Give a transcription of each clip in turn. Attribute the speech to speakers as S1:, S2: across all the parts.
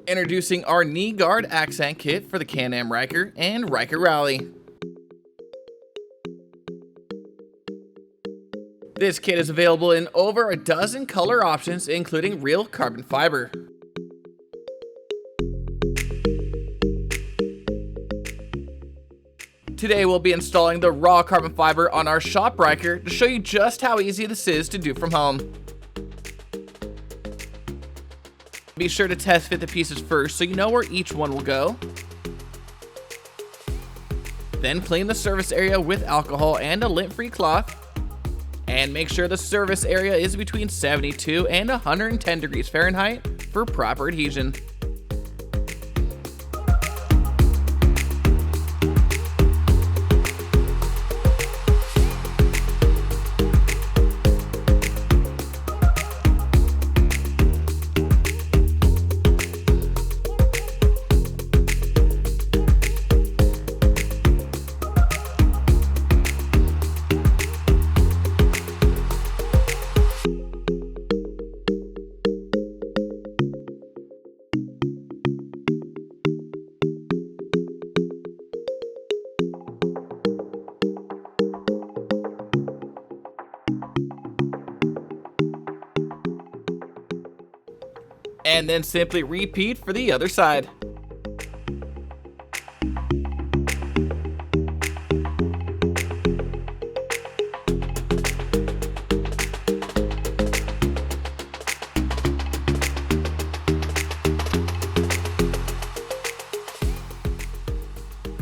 S1: Introducing our knee guard accent kit for the Can-Am Ryker and Ryker Rally. This kit is available in over a dozen color options, including real carbon fiber. Today we'll be installing the raw carbon fiber on our shop Ryker to show you just how easy this is to do from home. Be sure to test fit the pieces first so you know where each one will go. Then clean the surface area with alcohol and a lint-free cloth. And make sure the surface area is between 72 and 110 degrees Fahrenheit for proper adhesion. And then simply repeat for the other side.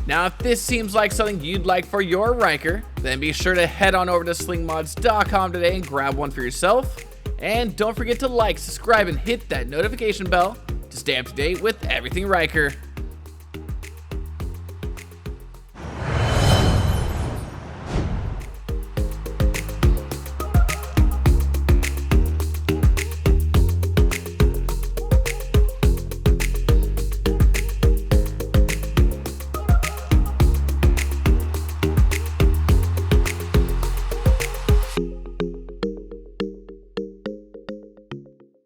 S1: Now, if this seems like something you'd like for your Ryker, then be sure to head on over to slingmods.com today and grab one for yourself. And don't forget to like, subscribe, and hit that notification bell to stay up to date with everything Ryker.